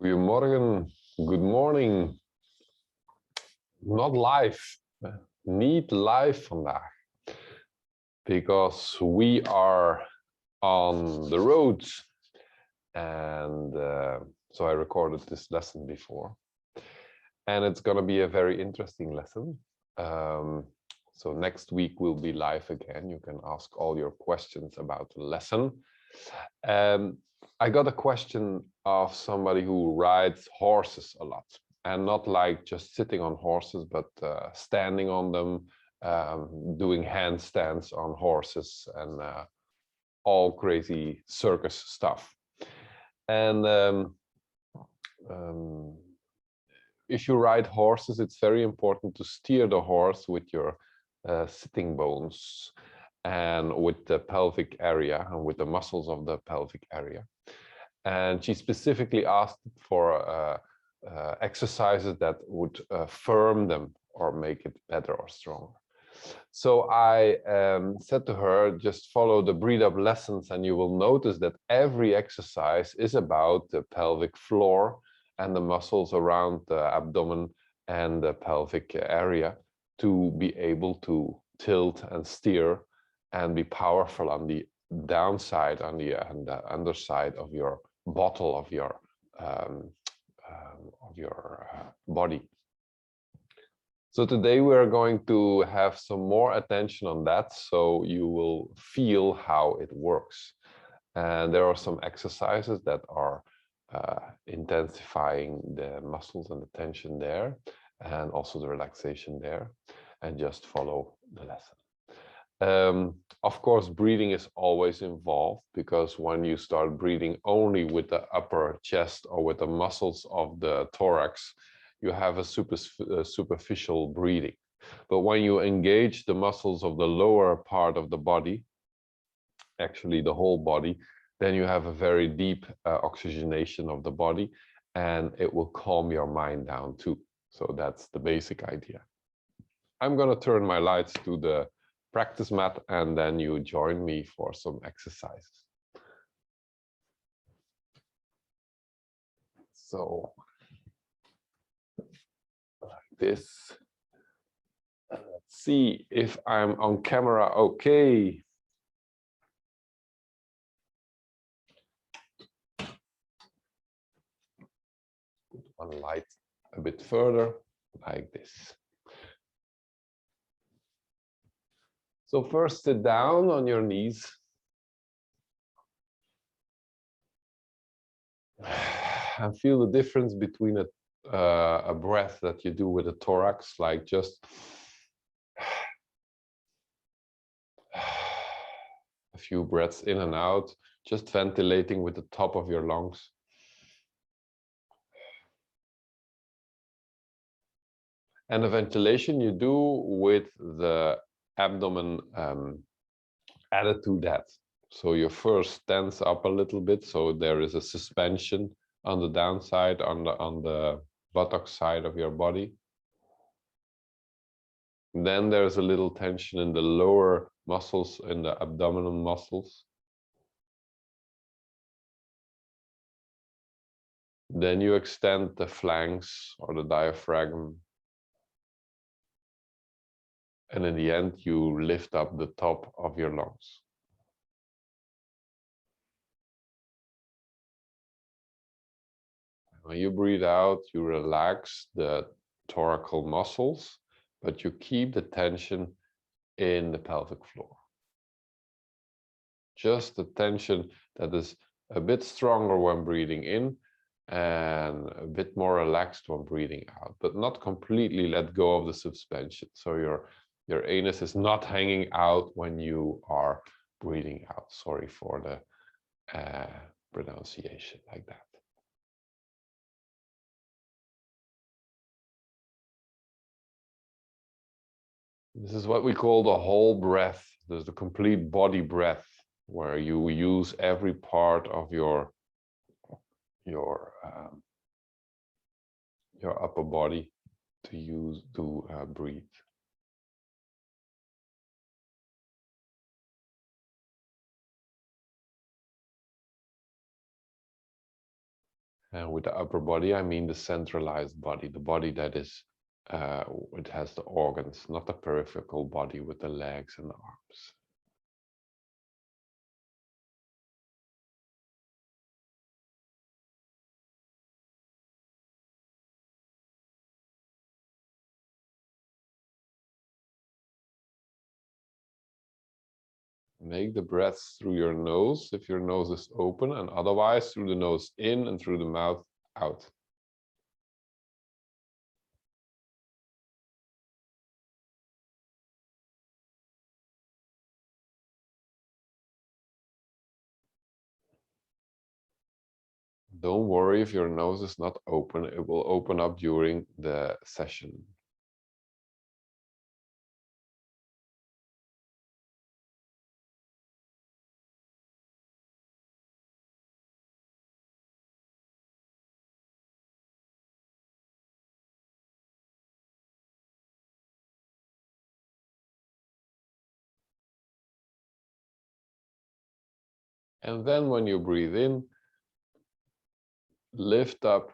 Goedemorgen, good morning. Not live, niet live vandaag. Because we are on the road. And so I recorded this lesson before. And it's going to be a very interesting lesson. So next week we'll be live again. You can ask all your questions about the lesson. I got a question of somebody who rides horses a lot, and not like just sitting on horses, but standing on them, doing handstands on horses, and all crazy circus stuff. And if you ride horses, it's very important to steer the horse with your sitting bones and with the pelvic area and with the muscles of the pelvic area. And she specifically asked for exercises that would firm them or make it better or stronger. So I said to her, just follow the breathe up lessons and you will notice that every exercise is about the pelvic floor and the muscles around the abdomen and the pelvic area to be able to tilt and steer and be powerful on the downside, on the underside of your bottle of your body. So today we are going to have some more attention on that, so you will feel how it works. And there are some exercises that are intensifying the muscles and the tension there, and also the relaxation there, and just follow the lesson. Of course, breathing is always involved, because when you start breathing only with the upper chest or with the muscles of the thorax, you have a superficial breathing. But when you engage the muscles of the lower part of the body, actually the whole body, then you have a very deep oxygenation of the body, and it will calm your mind down too. So that's the basic idea. I'm going to turn my lights to the practice mat, and then you join me for some exercises. So, like this. Let's see if I'm on camera okay. Put one light a bit further, like this. So first sit down on your knees. And feel the difference between a breath that you do with the thorax, like just a few breaths in and out, just ventilating with the top of your lungs. And the ventilation you do with the abdomen added to that. So you first tense up a little bit, so there is a suspension on the downside, on the buttocks side of your body. Then there's a little tension in the lower muscles, in the abdominal muscles. Then you extend the flanks or the diaphragm. And in the end, you lift up the top of your lungs. When you breathe out, you relax the thoracal muscles, but you keep the tension in the pelvic floor. Just the tension that is a bit stronger when breathing in and a bit more relaxed when breathing out, but not completely let go of the suspension. So your anus is not hanging out when you are breathing out. Sorry for the pronunciation like that. This is what we call the whole breath. There's the complete body breath, where you use every part of your upper body to breathe. And with the upper body, I mean the centralized body, the body that is, it has the organs, not the peripheral body with the legs and the arms. Make the breaths through your nose if your nose is open, and otherwise through the nose in and through the mouth out. Don't worry if your nose is not open, it will open up during the session. And then when you breathe in, lift up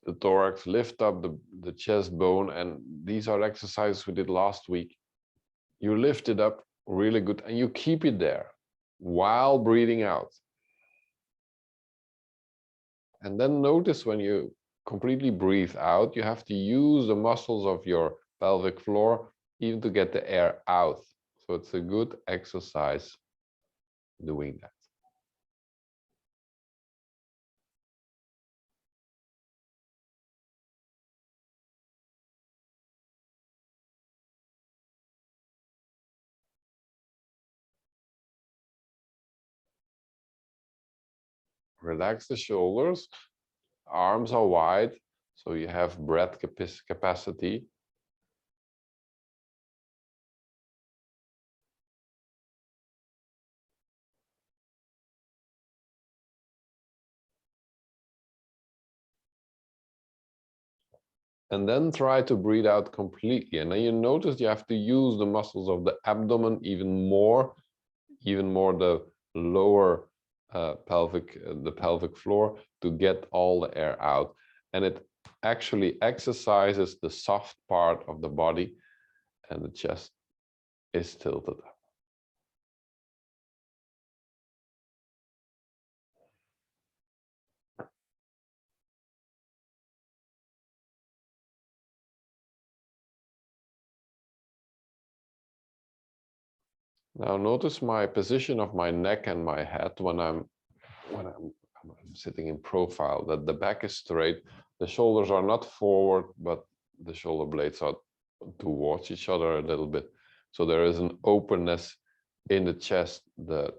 the thorax, lift up the chest bone, and these are exercises we did last week. You lift it up really good and you keep it there while breathing out. And then notice when you completely breathe out, you have to use the muscles of your pelvic floor even to get the air out. So it's a good exercise doing that. Relax the shoulders, arms are wide, so you have breath capacity. And then try to breathe out completely. And then you notice you have to use the muscles of the abdomen even more the lower the pelvic floor to get all the air out. And it actually exercises the soft part of the body, and the chest is tilted up. Now notice my position of my neck and my head when I'm sitting in profile, that the back is straight, the shoulders are not forward, but the shoulder blades are towards each other a little bit. So there is an openness in the chest, the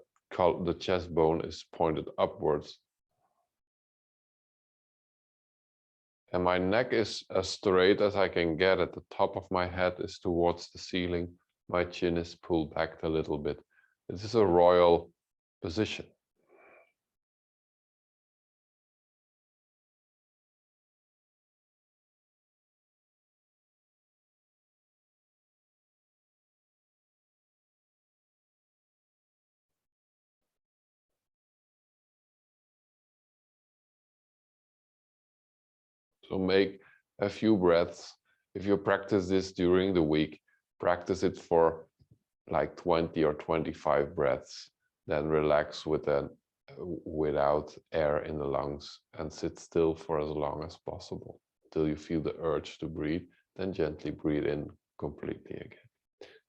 chest bone is pointed upwards. And my neck is as straight as I can get it. The top of my head is towards the ceiling. My chin is pulled back a little bit. This is a royal position. So make a few breaths. If you practice this during the week, practice it for like 20 or 25 breaths. Then relax without air in the lungs and sit still for as long as possible until you feel the urge to breathe. Then gently breathe in completely again.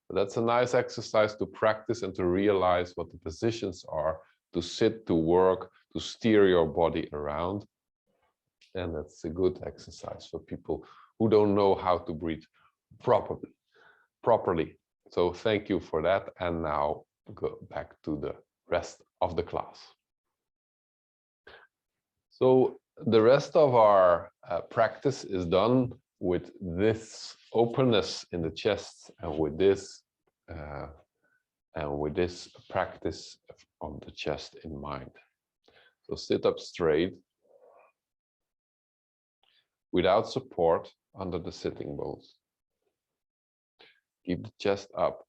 But that's a nice exercise to practice and to realize what the positions are, to sit, to work, to steer your body around. And that's a good exercise for people who don't know how to breathe properly. So thank you for that. And now go back to the rest of the class. So the rest of our practice is done with this openness in the chest and with this practice on the chest in mind. So sit up straight without support under the sitting bones. Keep the chest up.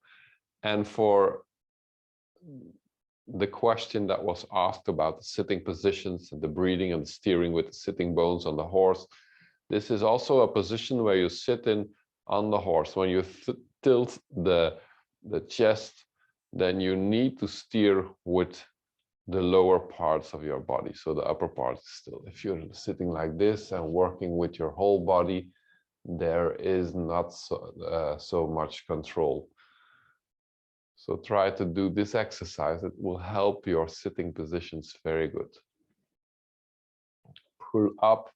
And for the question that was asked about the sitting positions and the breathing and the steering with the sitting bones on the horse. This is also a position where you sit in on the horse. When you tilt the chest, then you need to steer with the lower parts of your body. So the upper part is still. If you're sitting like this and working with your whole body, there is not so much control. So try to do this exercise. It will help your sitting positions very good. Pull up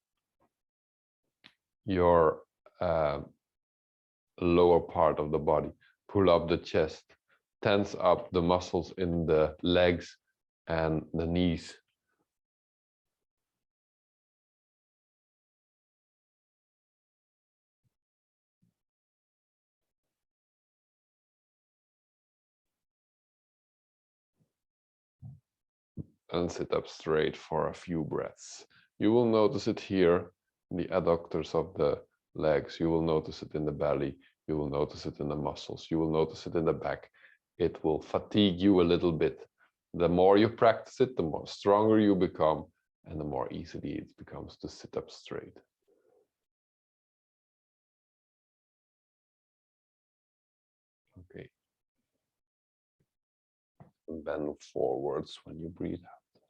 your lower part of the body. Pull up the chest. Tense up the muscles in the legs and the knees. And sit up straight for a few breaths. You will notice it here, in the adductors of the legs. You will notice it in the belly. You will notice it in the muscles. You will notice it in the back. It will fatigue you a little bit. The more you practice it, the more stronger you become, and the more easily it becomes to sit up straight. Okay. And bend forwards when you breathe out.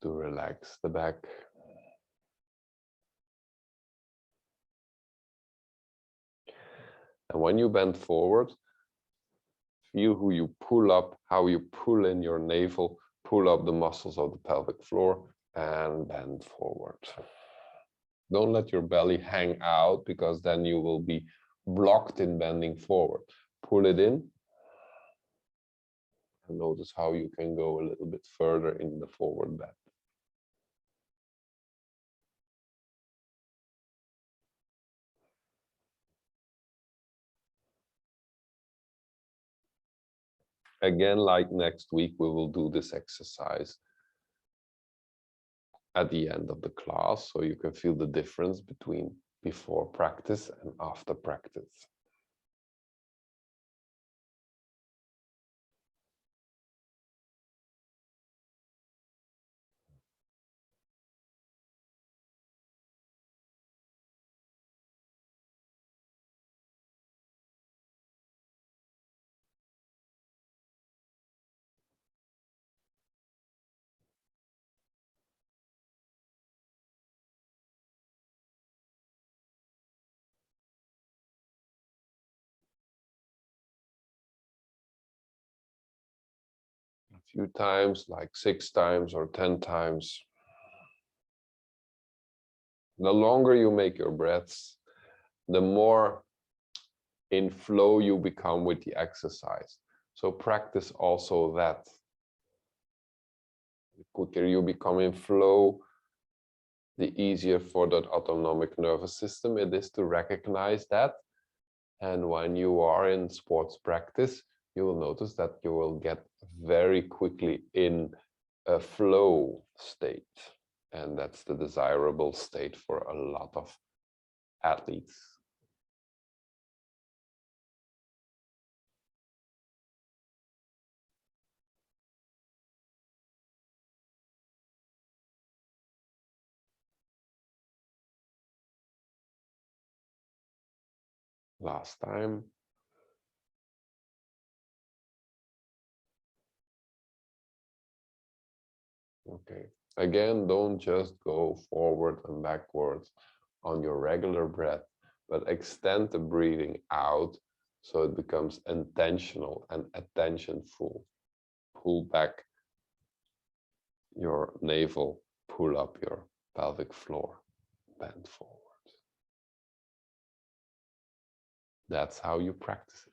To relax the back. And when you bend forward, feel how you pull in your navel, pull up the muscles of the pelvic floor and bend forward. Don't let your belly hang out because then you will be blocked in bending forward. Pull it in. And notice how you can go a little bit further in the forward bend. Again, like next week, we will do this exercise at the end of the class, so you can feel the difference between before practice and after practice. A few times, like 6 times or 10 times. The longer you make your breaths, the more in flow you become with the exercise. So practice also that. The quicker you become in flow, the easier for that autonomic nervous system it is to recognize that. And when you are in sports practice, you will notice that you will get very quickly in a flow state. And that's the desirable state for a lot of athletes. Last time. Okay. Again, don't just go forward and backwards on your regular breath, but extend the breathing out so it becomes intentional and attentionful. Pull back your navel, pull up your pelvic floor, bend forward. That's how you practice it.